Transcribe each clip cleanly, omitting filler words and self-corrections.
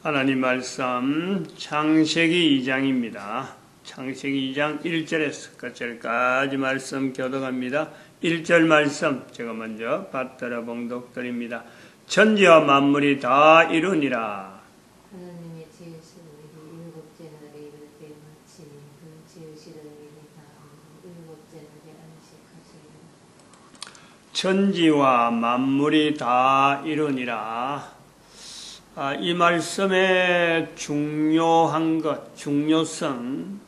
하나님 말씀 창세기 2장입니다. 창세기 2장 1절에서 끝절까지 말씀 교독합니다. 1절 말씀 제가 먼저 받들어 봉독드립니다. 천지와 만물이 다 이루니라. 하나님의 지으신 일이 일곱째 날에 이를 때 마치니 그 지으시던 일이 다 일곱째 날에 안식하시니라. 천지와 만물이 다 이루니라. 이 말씀의 중요한 것, 중요성,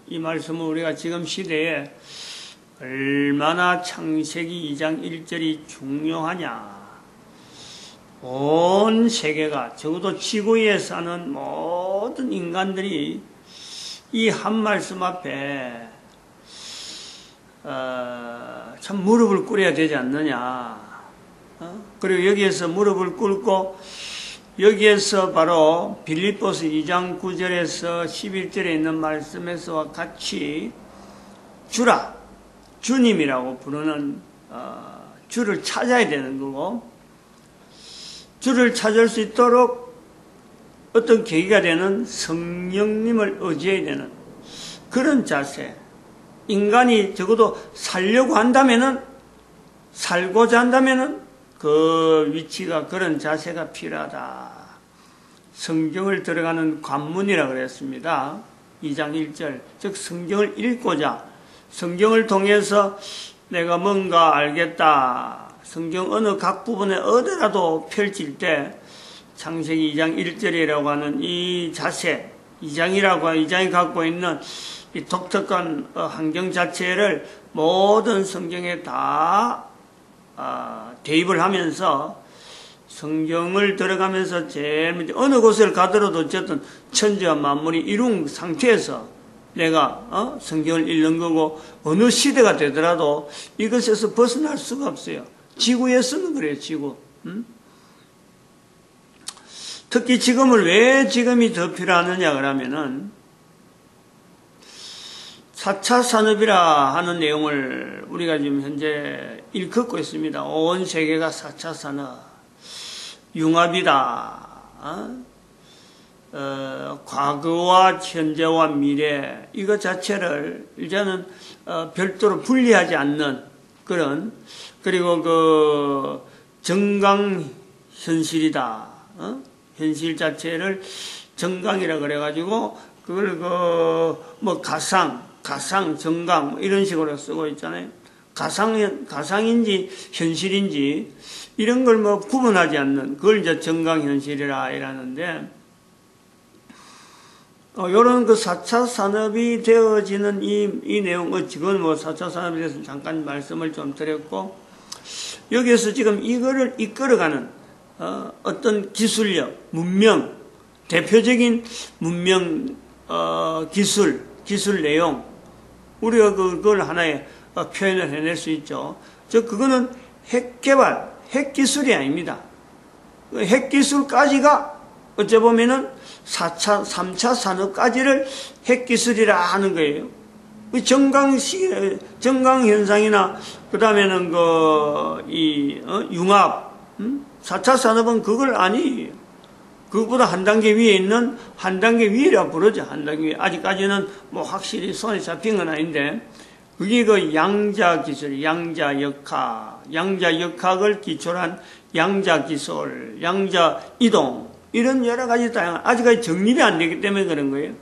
이 말씀은 우리가 지금 시대에 얼마나 창세기 2장 1절이 중요하냐. 온 세계가, 적어도 지구에 사는 모든 인간들이 이 한 말씀 앞에 참 무릎을 꿇어야 되지 않느냐. 그리고 여기에서 무릎을 꿇고 여기에서 바로 빌립보서 2장 9절에서 11절에 있는 말씀에서와 같이 주라, 주님이라고 부르는 주를 찾아야 되는 거고, 주를 찾을 수 있도록 어떤 계기가 되는 성령님을 의지해야 되는 그런 자세. 인간이 적어도 살려고 한다면은, 살고자 한다면은 그 위치가, 그런 자세가 필요하다. 성경을 들어가는 관문이라고 그랬습니다. 2장 1절. 즉 성경을 읽고자, 성경을 통해서 내가 뭔가 알겠다. 성경 어느 각 부분에 어디라도 펼칠 때 창세기 2장 1절이라고 하는 이 자세, 2장이 갖고 있는 이 독특한 환경 자체를 모든 성경에 다 대입을 하면서 성경을 들어가면서 제일 먼저 어느 곳을 가더라도 어쨌든 천지와 만물이 이룬 상태에서 내가 성경을 읽는 거고, 어느 시대가 되더라도 이것에서 벗어날 수가 없어요. 지구에서는 그래요. 지구. 특히 지금을 왜 지금이 더 필요하느냐 그러면은 4차 산업이라 하는 내용을 우리가 지금 현재 일컫고 있습니다. 온 세계가 4차 산업, 융합이다. 과거와 현재와 미래, 이것 자체를 이제는 별도로 분리하지 않는 그런, 그리고 그 정강현실이다. 현실 자체를 정강이라 그래가지고 그걸 뭐 가상, 정강 이런 식으로 쓰고 있잖아요. 가상인지 현실인지 이런 걸 뭐 구분하지 않는 그걸 이제 정강현실이라 이라는데, 요런 그 4차 산업이 되어지는 이 내용, 지금 뭐 4차 산업에 대해서 잠깐 말씀을 좀 드렸고, 여기에서 지금 이거를 이끌어가는 어떤 기술력, 문명, 대표적인 문명, 기술 내용, 우리가 그걸 하나의 표현을 해낼 수 있죠. 그거는 핵개발, 핵기술이 아닙니다. 핵기술까지가 어째 보면은 3차 산업까지를 핵기술이라 하는 거예요. 정강현상이나, 그 다음에는 융합, 4차 산업은 그걸 아니에요. 그것보다 한 단계 위에 있는, 한 단계 위라 부르죠. 한 단계 위에. 아직까지는 뭐 확실히 손에 잡힌 건 아닌데, 그게 그 양자 기술, 양자 역학을 기초로 한 양자 기술, 양자 이동, 이런 여러 가지 다양한, 아직까지 정립이 안 되기 때문에 그런 거예요.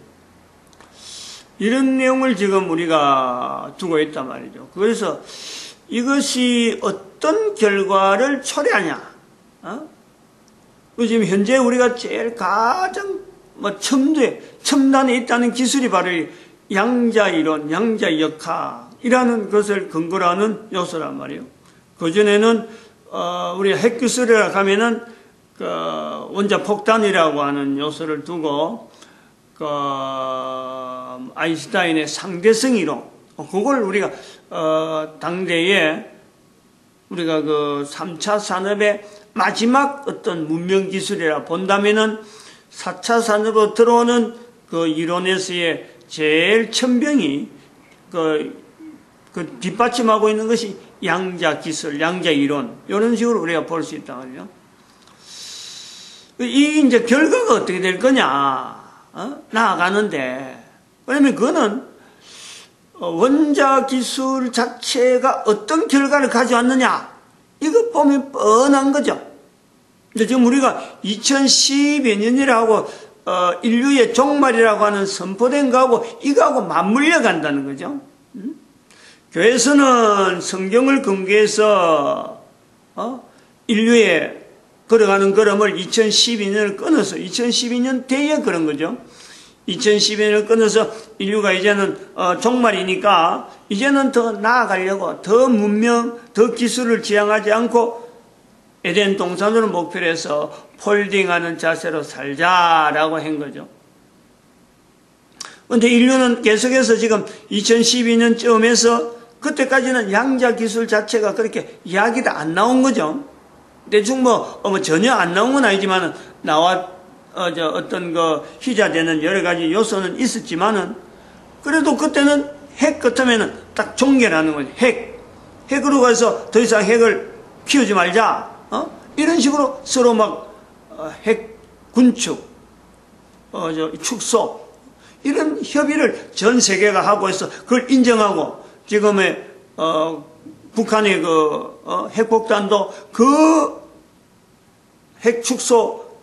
이런 내용을 지금 우리가 두고 있단 말이죠. 그래서 이것이 어떤 결과를 초래하냐. 지금 현재 우리가 제일 가장 첨단에 있다는 기술이 바로 양자 이론, 양자 역학이라는 것을 근거로 하는 요소란 말이에요. 그전에는 우리가 핵기술이라고 하면은 원자 폭탄이라고 하는 요소를 두고 아인슈타인의 상대성 이론, 그걸 우리가 당대에 우리가 3차 산업의 마지막 어떤 문명 기술이라 본다면은 4차 산업으로 들어오는 그 이론에서의 제일 천병이 뒷받침하고 있는 것이 양자 기술, 양자 이론, 이런 식으로 우리가 볼 수 있단 말이에요. 이제 결과가 어떻게 될 거냐, 나아가는데. 왜냐면 그거는 원자 기술 자체가 어떤 결과를 가져왔느냐, 이거 보면 뻔한 거죠. 근데 지금 우리가 2012 년이라고 인류의 종말이라고 하는 선포된 거하고 이거하고 맞물려 간다는 거죠. 교회에서는 성경을 근거해서 인류의 걸어가는 걸음을 2012년을 끊어서 2012년 뒤에 그런 거죠. 2012년을 끊어서 인류가 이제는 종말이니까 이제는 더 나아가려고 더 문명, 더 기술을 지향하지 않고 에덴 동산으로 목표로 해서 폴딩하는 자세로 살자라고 한 거죠. 그런데 인류는 계속해서 지금 2012년쯤에서 그때까지는 양자 기술 자체가 그렇게 이야기도 안 나온 거죠. 대충 전혀 안 나온 건 아니지만은 어떤 희자되는 여러 가지 요소는 있었지만은 그래도 그때는 핵 같으면은 딱 종결하는 거죠. 핵으로 가서 더 이상 핵을 키우지 말자. 이런 식으로 서로 핵 군축, 축소, 이런 협의를 전 세계가 하고 있어. 그걸 인정하고, 지금의, 북한의 핵폭탄도 핵 축소,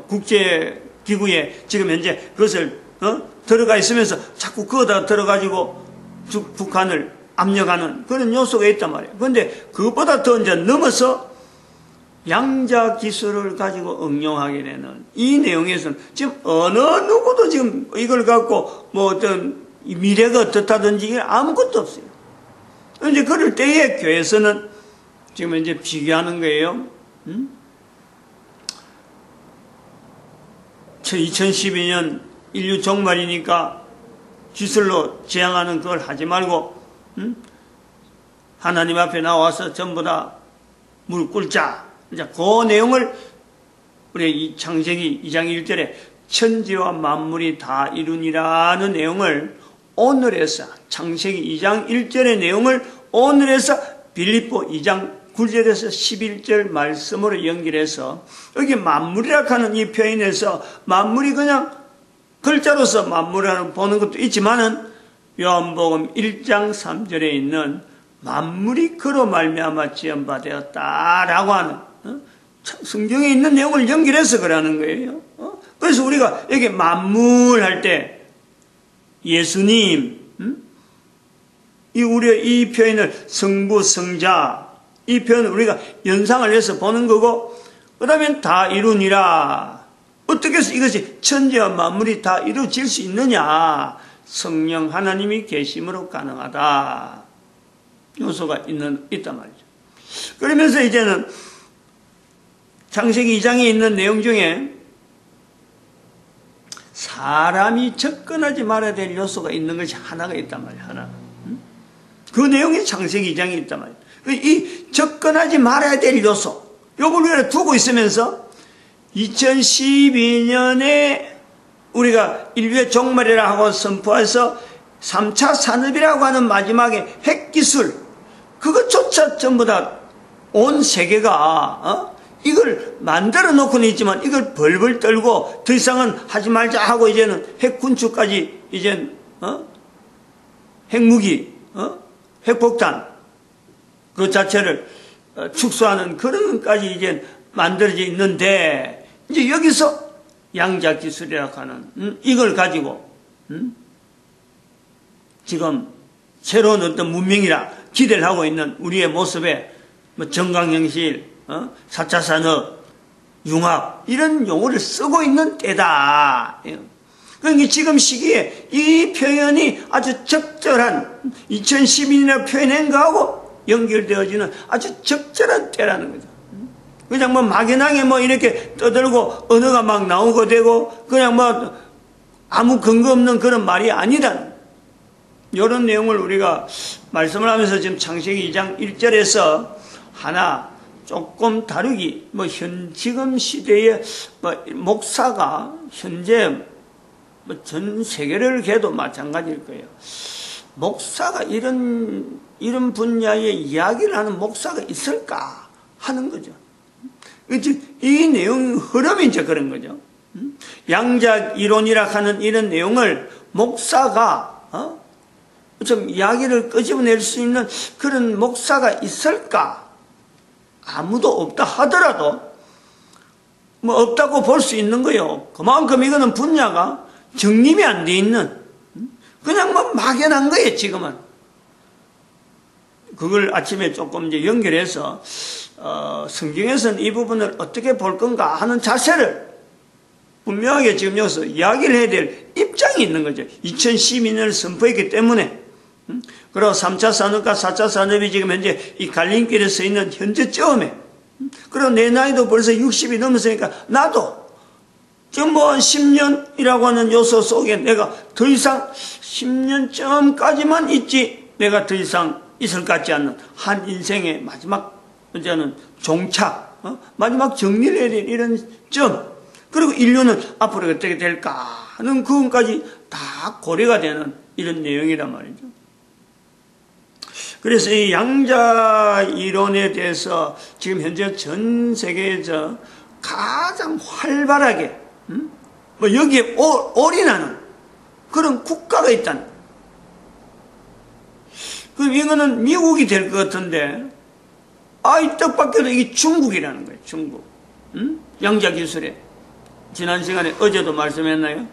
국제기구에 지금 현재 그것을, 들어가 있으면서 자꾸 그거다 들어가지고 북한을 압력하는 그런 요소가 있단 말이에요. 그런데 그것보다 더 이제 넘어서 양자 기술을 가지고 응용하게 되는 이 내용에서는 지금 어느 누구도 지금 이걸 갖고 어떤 미래가 어떻다든지 아무것도 없어요. 이제 그럴 때에 교회에서는 지금 이제 비교하는 거예요. 2012년 인류 종말이니까 기술로 지향하는 그걸 하지 말고 하나님 앞에 나와서 전부 다 무릎 꿇자. 이제 그 내용을 우리 이 창세기 2장 1절에 천지와 만물이 다 이루니라는 내용을 오늘에서 창세기 2장 1절의 내용을 오늘에서 빌립보 2장 9절에서 11절 말씀으로 연결해서 여기 만물이라 하는 이 표현에서 만물이 그냥 글자로서 만물이라는 보는 것도 있지만은 요한복음 1장 3절에 있는 만물이 그로 말미암아 지연받았다라고 하는 성경에 있는 내용을 연결해서 그러는 거예요. 그래서 우리가 여기 만물 할 때 예수님, 이 표현을 성부, 성자, 이 표현을 우리가 연상을 해서 보는 거고, 그 다음에 다 이루니라. 어떻게 해서 이것이 천지와 만물이 다 이루어질 수 있느냐? 성령 하나님이 계심으로 가능하다. 요소가 있단 말이죠. 그러면서 이제는 창세기 2장에 있는 내용 중에 사람이 접근하지 말아야 될 요소가 있는 것이 하나가 있단 말이에요. 하나. 그 내용이 창세기 2장에 있단 말이에요. 이 접근하지 말아야 될 요소, 요걸 우리가 두고 있으면서 2012년에 우리가 인류의 종말이라고 하고 선포해서 3차 산업이라고 하는 마지막에 핵기술, 그것조차 전부 다 온 세계가 이걸 만들어 놓고는 있지만 이걸 벌벌 떨고 더 이상은 하지 말자 하고 이제는 핵군축까지 이젠 핵무기, 핵폭탄 그 자체를 축소하는 그런 것까지 이제 만들어져 있는데, 이제 여기서 양자기술이라고 하는 이걸 가지고 지금 새로운 어떤 문명이라 기대를 하고 있는 우리의 모습에 정강영실, 4차 산업, 융합 이런 용어를 쓰고 있는 때다. 그러니까 지금 시기에 이 표현이 아주 적절한 2012년에 표현한 거하고 연결되어지는 아주 적절한 때라는 거죠. 그냥 막연하게 이렇게 떠들고 언어가 막 나오고 되고 그냥 아무 근거 없는 그런 말이 아니라는 이런 내용을 우리가 말씀을 하면서 지금 창세기 2장 1절에서 하나 조금 다르기 지금 시대의 목사가 현재 전 세계를 해도 마찬가지일 거예요. 목사가 이런 분야의 이야기를 하는 목사가 있을까 하는 거죠. 이 내용 흐름이 이제 그런 거죠. 양자 이론이라 하는 이런 내용을 목사가 좀 이야기를 끄집어낼 수 있는 그런 목사가 있을까? 아무도 없다 하더라도 뭐 없다고 볼 수 있는 거요. 그만큼 이거는 분야가 정립이 안 돼 있는 그냥 뭐 막연한 거예요. 지금은 그걸 아침에 조금 이제 연결해서 성경에서는 이 부분을 어떻게 볼 건가 하는 자세를 분명하게 지금 여기서 이야기를 해야 될 입장이 있는 거죠. 2012년을 선포했기 때문에. 그리고 3차 산업과 4차 산업이 지금 현재 이 갈림길에 서 있는 현재쯤에, 그리고 내 나이도 벌써 60이 넘었으니까 나도 지금 뭐 10년이라고 하는 요소 속에 내가 더 이상 10년쯤까지만 있지 내가 더 이상 있을 것 같지 않는 한 인생의 마지막 이제는 종착, 마지막 정리를 해야 될 이런 점, 그리고 인류는 앞으로 어떻게 될까 하는 그것까지 다 고려가 되는 이런 내용이란 말이죠. 그래서 이 양자 이론에 대해서 지금 현재 전 세계에서 가장 활발하게 뭐 여기에 올인하는 그런 국가가 있다는. 그럼 이거는 미국이 될 것 같은데 이 뜻밖에도 이게 중국이라는 거예요. 중국. 양자 기술에. 지난 시간에 어제도 말씀했나요?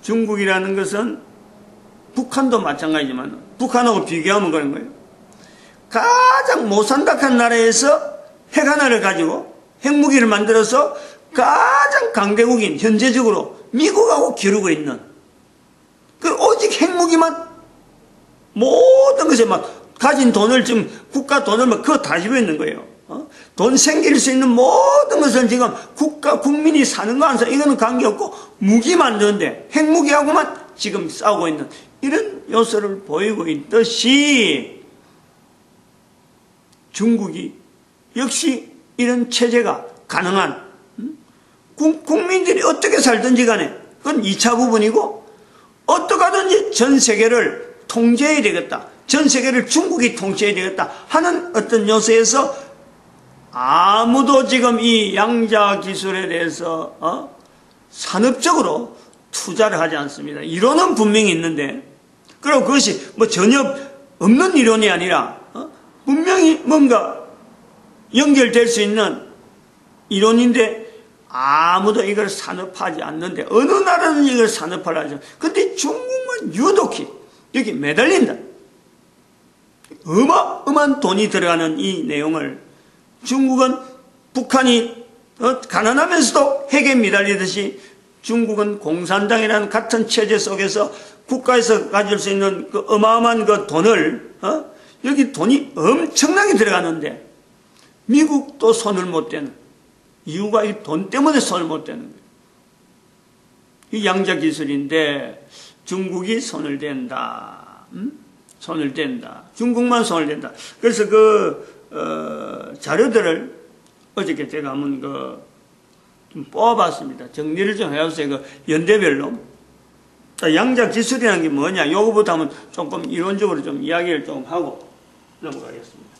중국이라는 것은 북한도 마찬가지지만 북한하고 비교하면 그런 거예요. 가장 모산닥한 나라에서 핵 하나를 가지고 핵무기를 만들어서 가장 강대국인 현재적으로 미국하고 기르고 있는 오직 핵무기만 모든 것에 막 가진 돈을 지금 국가 돈을 막 그거 다 집어 있는 거예요. 돈 생길 수 있는 모든 것은 지금 국민이 사는 거 안 사, 이거는 관계없고 무기 만드는데 핵무기하고만 지금 싸우고 있는 이런 요소를 보이고 있듯이 중국이 역시 이런 체제가 가능한 국민들이 어떻게 살든지 간에 그건 2차 부분이고 어떻게 하든지 전 세계를 통제해야 되겠다. 전 세계를 중국이 통제해야 되겠다 하는 어떤 요소에서 아무도 지금 이 양자 기술에 대해서 산업적으로 투자를 하지 않습니다. 이론은 분명히 있는데, 그리고 그것이 뭐 전혀 없는 이론이 아니라 분명히 뭔가 연결될 수 있는 이론인데 아무도 이걸 산업화하지 않는데 어느 나라는 이걸 산업화를 하죠. 근데 중국은 유독히 여기 매달린다. 어마어마한 돈이 들어가는 이 내용을 중국은 북한이 가난하면서도 핵에 미달리듯이 중국은 공산당이라는 같은 체제 속에서 국가에서 가질 수 있는 그 어마어마한 그 돈을 여기 돈이 엄청나게 들어가는데 미국도 손을 못 대는 이유가 이 돈 때문에 손을 못 대는 거예요. 이 양자 기술인데 중국이 손을 댄다. 손을 댄다. 중국만 손을 댄다. 그래서 자료들을 어저께 제가 한번 좀 뽑아봤습니다. 정리를 좀 해봤어요. 연대별로. 양자 기술이라는 게 뭐냐? 요거부터 한번 조금 이론적으로 좀 이야기를 좀 하고 넘어가겠습니다.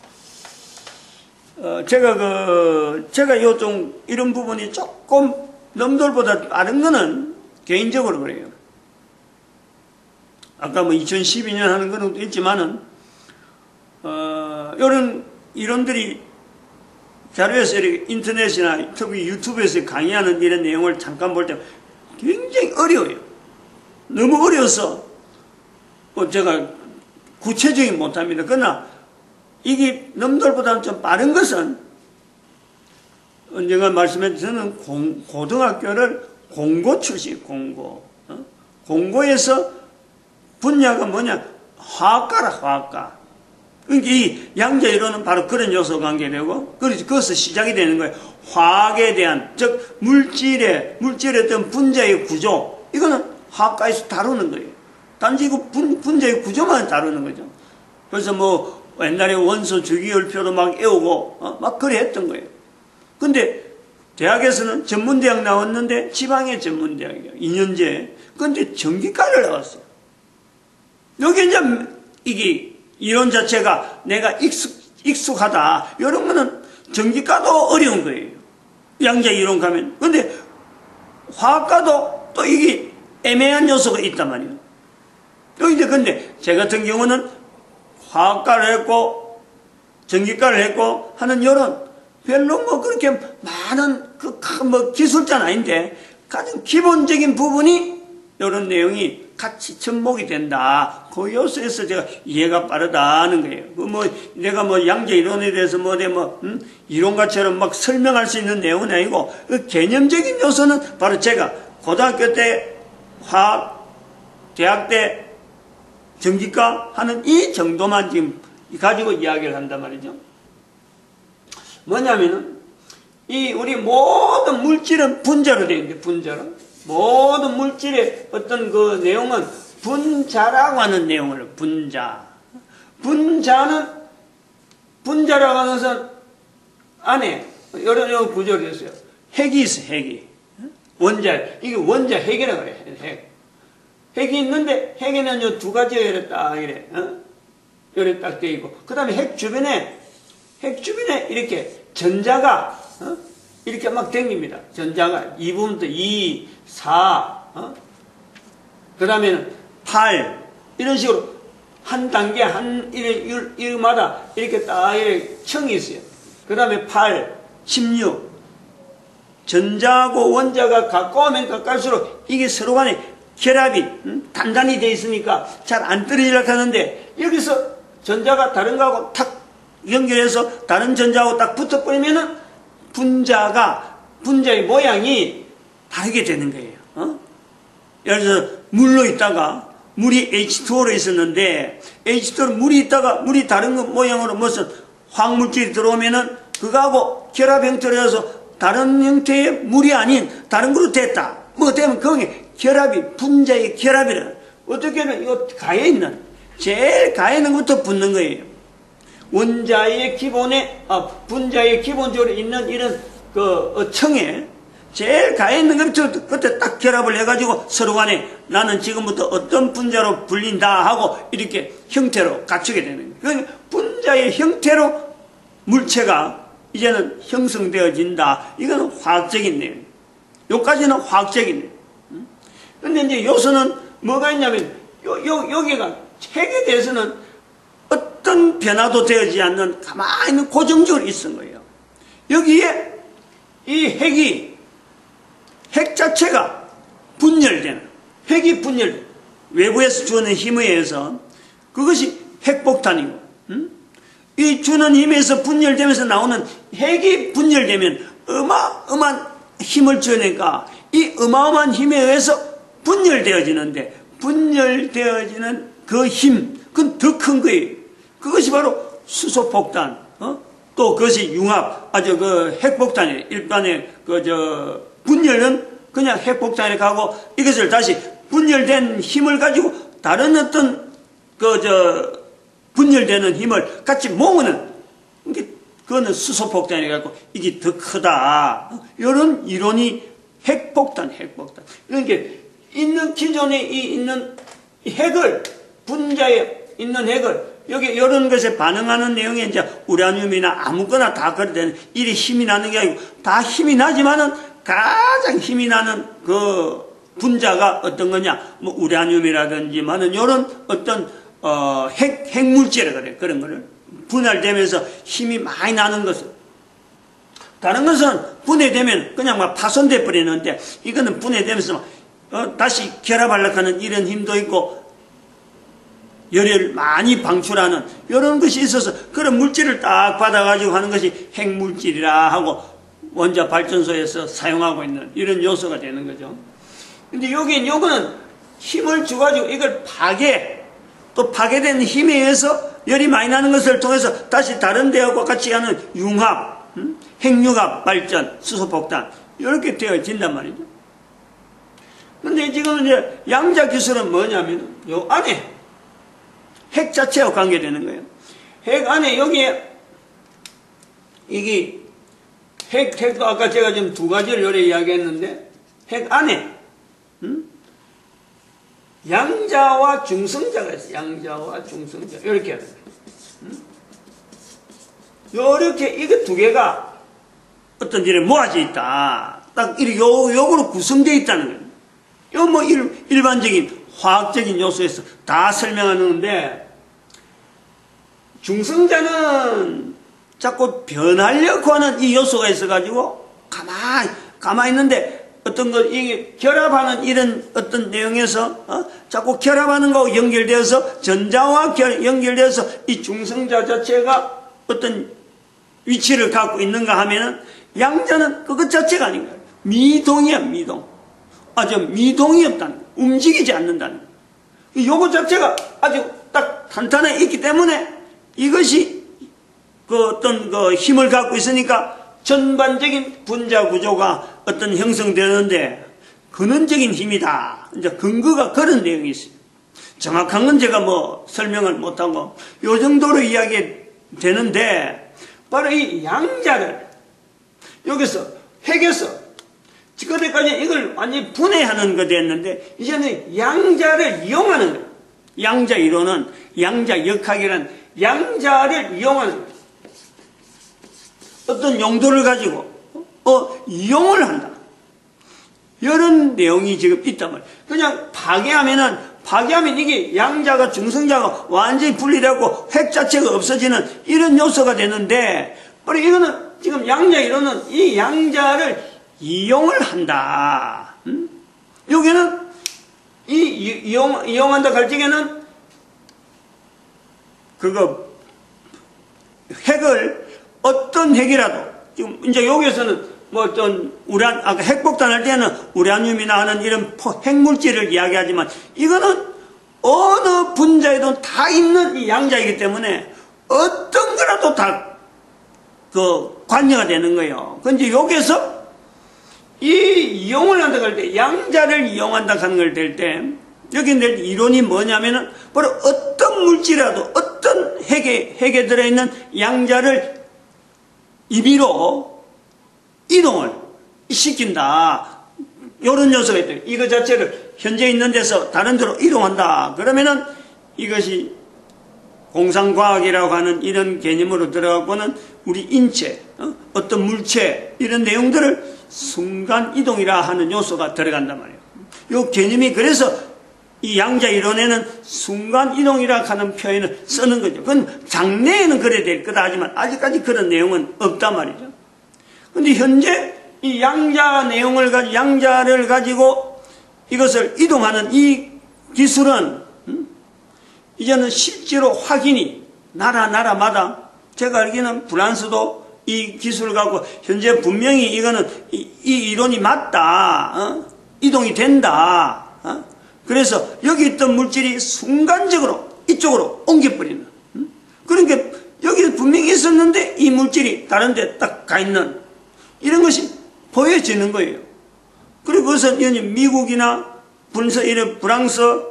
제가 요 좀 이런 부분이 조금 남들보다 빠른 거는 개인적으로 그래요. 아까 뭐 2012년 하는 거는 있지만은, 이런 이론들이 자료에서 이렇게 인터넷이나 특히 유튜브에서 강의하는 이런 내용을 잠깐 볼 때 굉장히 어려워요. 너무 어려워서 제가 구체적인 못합니다. 그러나 이게 남들보다는 좀 빠른 것은 언젠가 말씀해 저는 고등학교를 공고 출신, 공고. 공고에서 분야가 뭐냐? 화학과라, 화학과. 그러니까 이 양자 이론은 바로 그런 요소가 관계되고, 그래서 거기서 시작이 되는 거예요. 화학에 대한, 즉, 물질의 어떤 분자의 구조, 이거는 화학과에서 다루는 거예요. 단지 그 분자의 구조만 다루는 거죠. 그래서 뭐, 옛날에 원소 주기율표도 막 외우고, 막 그래 했던 거예요. 근데, 대학에서는 전문대학 나왔는데, 지방의 전문대학이에요. 2년제. 근데 전기과를 나왔어요. 여기 이제, 이게, 이론 자체가 내가 익숙하다. 이런 거는 전기과도 어려운 거예요. 양자 이론 가면. 근데 화학과도 또 이게 애매한 요소가 있단 말이에요. 근데 제 같은 경우는 화학과를 했고 전기과를 했고 하는 요런 별로 뭐 그렇게 많은 뭐 기술자는 아닌데 가장 기본적인 부분이 이런 내용이 같이 접목이 된다. 그 요소에서 제가 이해가 빠르다는 거예요. 내가 양자 이론에 대해서 이론가처럼 막 설명할 수 있는 내용은 아니고 그 개념적인 요소는 바로 제가 고등학교 때 화학, 대학 때 전기과 하는 이 정도만 지금 가지고 이야기를 한단 말이죠. 뭐냐면은 우리 모든 물질은 분자로 되어 있는데 분자로. 모든 물질의 어떤 그 내용은 분자라고 하는 내용을 분자. 분자라고 하는 것은 안에 이런 구조로 되어 있어요. 핵이 있어, 핵이. 이게 원자 핵이라고 그래, 핵. 핵이 있는데 핵에는 요 두 가지가 이래 딱 이래, 이래 딱 되어 있고. 그 다음에 핵 주변에 이렇게 전자가, 이렇게 막 댕깁니다. 전자가 2부분부터 2, 4, 그 다음에는 8, 이런 식으로 한 단계, 일마다 이렇게 딱 이렇게 층이 있어요. 그 다음에 8, 16. 전자하고 원자가 가까우면 가까울수록 이게 서로 간에 결합이 단단히 되어 있으니까 잘 안 떨어지려고 하는데 여기서 전자가 다른 거하고 탁 연결해서 다른 전자하고 딱 붙어버리면은 분자의 모양이 다르게 되는 거예요. 예를 들어서 물로 있다가 물이 H2O로 있었는데 H2O로 물이 있다가 물이 다른 모양으로 무슨 화학물질이 들어오면은 그거하고 결합 형태로 해서 다른 형태의 물이 아닌 다른 걸로 됐다. 되면 그게 결합이 분자의 결합이라. 어떻게는 이거 제일 가에 있는 것부터 붙는 거예요. 분자의 기본적으로 있는 이런 층에 제일 가에 있는 것부터 그때 딱 결합을 해가지고 서로 간에 나는 지금부터 어떤 분자로 불린다 하고 이렇게 형태로 갖추게 되는 거예요. 그러니까 분자의 형태로 물체가 이제는 형성되어진다. 이거는 화학적인 내용. 여기까지는 화학적인 내용. 근데 이제 요소는 뭐가 있냐면 여기가 핵에 대해서는 어떤 변화도 되지 않는 가만히 있는 고정적으로 있은 거예요. 여기에 이 핵 자체가 핵이 분열되는 외부에서 주는 힘에 의해서 그것이 핵폭탄이고 이 주는 힘에서 분열되면서 나오는 핵이 분열되면 어마어마한 힘을 주니까 이 어마어마한 힘에 의해서 분열되어지는데 분열되어지는 그 힘, 그건 더 큰 거예요. 그것이 바로 수소폭탄, 또 그것이 융합, 핵폭탄이에요. 일반의 분열은 그냥 핵폭탄에 가고 이것을 다시 분열된 힘을 가지고 다른 어떤 분열되는 힘을 같이 모으는 그거는 수소폭탄이 갖고 이게 더 크다. 이런 이론이 핵폭탄. 그러니까 기존에 있는 핵을 분자에 있는 핵을 여기 이런 것에 반응하는 내용에 이제 우라늄이나 아무거나 다 그래 되는 일이 힘이 나는 게 아니고 다 힘이 나지만은 가장 힘이 나는 그 분자가 어떤 거냐 우라늄이라든지 많은 이런 어떤 핵물질이라 그래. 그런 거를 분할되면서 힘이 많이 나는 것을. 다른 것은 분해되면 그냥 막 파손돼 버리는데 이거는 분해되면서 다시 결합하려고 하는 이런 힘도 있고 열을 많이 방출하는 이런 것이 있어서 그런 물질을 딱 받아가지고 하는 것이 핵물질이라 하고 원자 발전소에서 사용하고 있는 이런 요소가 되는 거죠. 근데 요거는 힘을 주가지고 이걸 또 파괴된 힘에 의해서 열이 많이 나는 것을 통해서 다시 다른 데하고 같이 하는 융합, 핵융합 발전, 수소폭탄 이렇게 되어진단 말이죠. 근데 지금 이제 양자 기술은 뭐냐면 요 안에 핵 자체와 관계되는 거예요. 핵 안에 여기에 이게 핵도 아까 제가 지금 두 가지를 요래 이야기했는데 핵 안에 양자와 중성자가 있어요. 양자와 중성자 이렇게 하는 거예요. 이렇게 이거 두 개가 어떤 일에 모아져 있다. 딱 이렇게 요거로 구성되어 있다는 거예요. 이거 뭐 일반적인 화학적인 요소에서 다 설명하는데, 중성자는 자꾸 변하려고 하는 이 요소가 있어가지고 가만히 있는데, 어떤 것, 이게 결합하는 이런 어떤 내용에서, 자꾸 결합하는 거하고 연결되어서, 전자와 연결되어서 이 중성자 자체가 어떤 위치를 갖고 있는가 하면은, 양자는 그것 자체가 아닌 거예요. 미동이야, 미동. 아주 미동이 없다는 거예요. 움직이지 않는다는 거예요. 요거 자체가 아주 딱 탄탄해 있기 때문에 이것이 그 어떤 그 힘을 갖고 있으니까 전반적인 분자 구조가 어떤 형성되는데 근원적인 힘이다. 이제 근거가 그런 내용이 있어요. 정확한 건 제가 뭐 설명을 못하고 요 정도로 이야기 되는데, 바로 이 양자를 여기서 핵에서 지금까지 이걸 완전히 분해하는 거 됐는데, 이제는 양자를 이용하는 거예요. 양자 이론은 양자 역학이란 양자를 이용하는 거예요. 어떤 용도를 가지고 이용을 한다. 이런 내용이 지금 있단 말이에요. 그냥 파괴하면 이게 양자가 중성자가 완전히 분리되고 핵 자체가 없어지는 이런 요소가 되는데, 바로 이거는 지금 양자 이론은 이 양자를 이용을 한다. 여기는 이용한다 할 적에는 그거 핵을 어떤 핵이라도, 지금 이제 여기에서는 뭐 어떤 아까 핵폭탄할 때는 우라늄이나 하는 이런 핵물질을 이야기하지만, 이거는 어느 분자에도 다 있는 이 양자이기 때문에 어떤 거라도 다 그 관여가 되는 거예요. 근데 여기에서 이 이용을 한다고 할 때, 양자를 이용한다 하는 걸 될 때, 여기 내 이론이 뭐냐면은, 바로 어떤 물질이라도 어떤 핵에 들어있는 양자를 임의로 이동을 시킨다. 이런 요소가 있다. 이거 자체를 현재 있는 데서 다른 데로 이동한다. 그러면은 이것이 공상과학이라고 하는 이런 개념으로 들어가고는 우리 인체, 어떤 물체, 이런 내용들을 순간이동이라 하는 요소가 들어간단 말이에요. 이 개념이 그래서 이 양자 이론에는 순간이동이라 하는 표현을 쓰는 거죠. 그건 장래에는 그래야 될 거다 하지만 아직까지 그런 내용은 없단 말이죠. 근데 현재 이 양자를 가지고 이것을 이동하는 이 기술은 이제는 실제로 확인이 나라마다, 제가 알기는 프랑스도 이 기술을 갖고 현재 분명히 이거는 이 이론이 맞다, 이동이 된다. 그래서 여기 있던 물질이 순간적으로 이쪽으로 옮겨버리는. 그러니까 여기 분명히 있었는데 이 물질이 다른 데 딱 가 있는 이런 것이 보여지는 거예요. 그리고 그것은 미국이나 프랑스,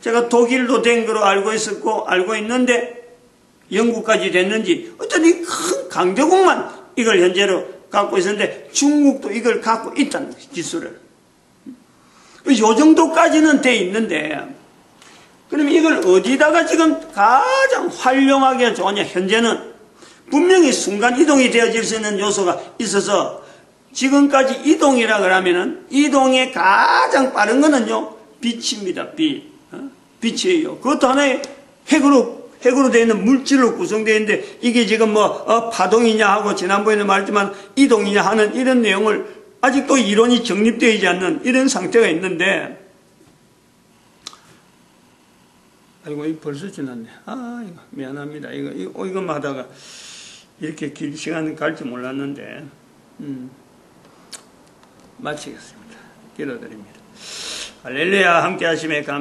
제가 독일도 된 거로 알고 있는데 영국까지 됐는지, 어떤 이 큰 강대국만 이걸 현재로 갖고 있었는데 중국도 이걸 갖고 있다는 기술을. 요 정도까지는 돼 있는데, 그럼 이걸 어디다가 지금 가장 활용하기가 좋으냐? 현재는 분명히 순간이동이 되어질 수 있는 요소가 있어서, 지금까지 이동이라 그러면은 이동에 가장 빠른 거는요, 빛입니다. 빛이에요. 그것도 하나의 핵으로 되어 있는 물질로 구성되어 있는데, 이게 지금 파동이냐 하고 지난번에도 말했지만 이동이냐 하는 이런 내용을 아직도 이론이 정립되지 않는 이런 상태가 있는데, 아이고, 이거 벌써 지났네. 이거 미안합니다. 이것만 하다가 이렇게 길 시간 갈지 몰랐는데, 마치겠습니다. 기도드립니다. 할렐루야. 함께 하심에 감사합니다.